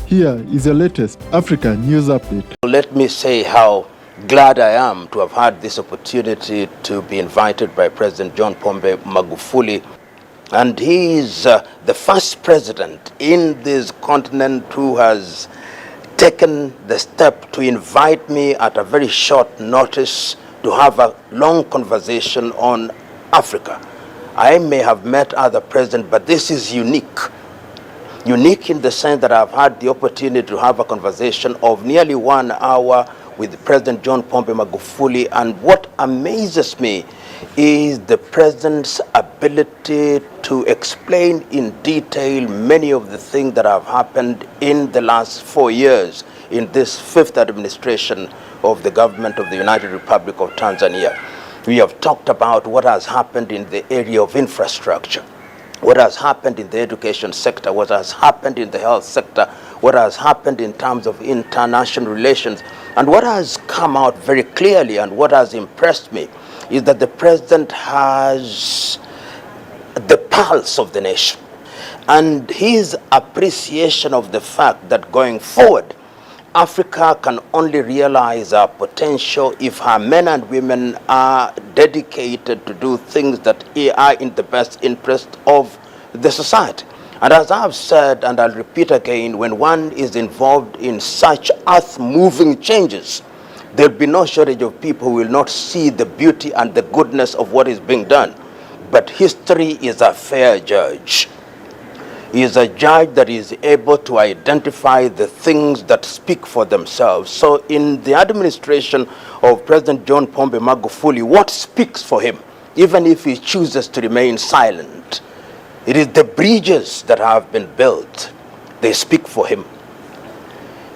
Here is your latest Africa News Update. Let me say how glad I am to have had this opportunity to be invited by President John Pombe Magufuli. And he is the first president in this continent who has taken the step to invite me at a very short notice to have a long conversation on Africa. I may have met other presidents, but this is unique. Unique in the sense that I've had the opportunity to have a conversation of nearly 1 hour with President John Pombe Magufuli, and what amazes me is the president's ability to explain in detail many of the things that have happened in the last 4 years in this fifth administration of the government of the United Republic of Tanzania. We have talked about what has happened in the area of infrastructure, what has happened in the education sector, what has happened in the health sector, what has happened in terms of international relations. And what has come out very clearly and what has impressed me is that the president has the pulse of the nation, and his appreciation of the fact that going forward, Africa can only realize our potential if her men and women are dedicated to do things that are in the best interest of the society. And as I've said, and I'll repeat again, when one is involved in such earth-moving changes, there'll be no shortage of people who will not see the beauty and the goodness of what is being done. But history is a fair judge. He is a judge that is able to identify the things that speak for themselves. So in the administration of President John Pombe Magufuli, what speaks for him, even if he chooses to remain silent? It is the bridges that have been built. They speak for him.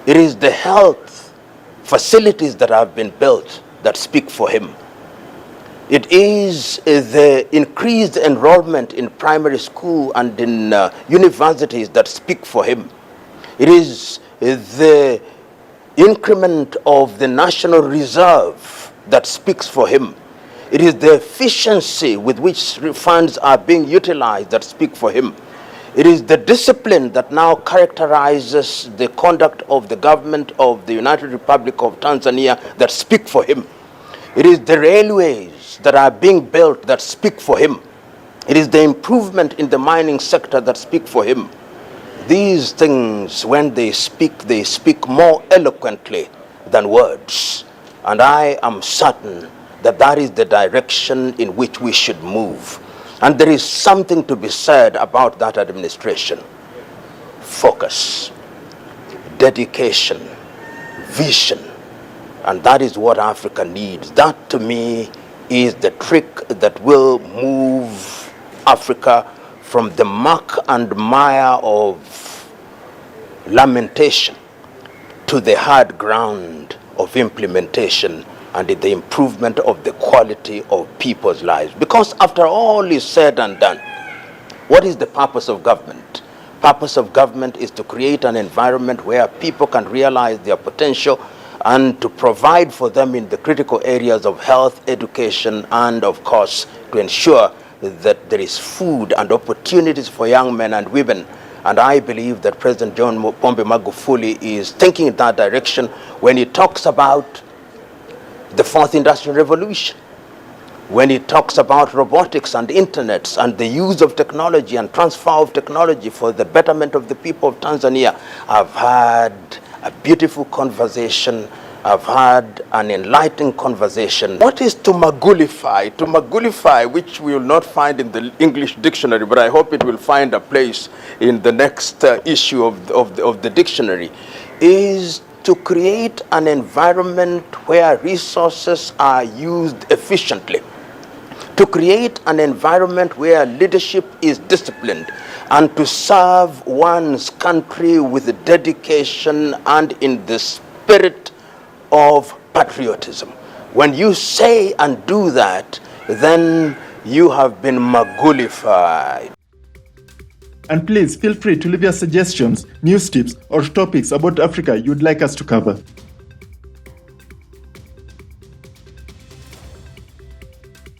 It is the health facilities that have been built that speak for him. It is the increased enrollment in primary school and in universities that speak for him. It is the increment of the National Reserve that speaks for him. It is the efficiency with which funds are being utilized that speak for him. It is the discipline that now characterizes the conduct of the government of the United Republic of Tanzania that speak for him. It is the railways that are being built that speak for him. It is the improvement in the mining sector that speak for him. These things, when they speak more eloquently than words. And I am certain that that is the direction in which we should move. And there is something to be said about that administration. Focus, dedication, vision. And that is what Africa needs. That, to me, is the trick that will move Africa from the muck and mire of lamentation to the hard ground of implementation and the improvement of the quality of people's lives. Because after all is said and done, what is the purpose of government? Purpose of government is to create an environment where people can realize their potential and to provide for them in the critical areas of health, education, and of course to ensure that there is food and opportunities for young men and women. And I believe that President John Pombe Magufuli is thinking in that direction when he talks about the fourth industrial revolution, when he talks about robotics and internets and the use of technology and transfer of technology for the betterment of the people of Tanzania. I've had a beautiful conversation. I've had an enlightening conversation. What is to magulify? To magulify, which we will not find in the English dictionary, but I hope it will find a place in the next issue of the dictionary, is to create an environment where resources are used efficiently, to create an environment where leadership is disciplined, and to serve one's country with dedication and in the spirit of patriotism. When you say and do that, then you have been magulified. And please feel free to leave your suggestions, news tips, or topics about Africa you'd like us to cover.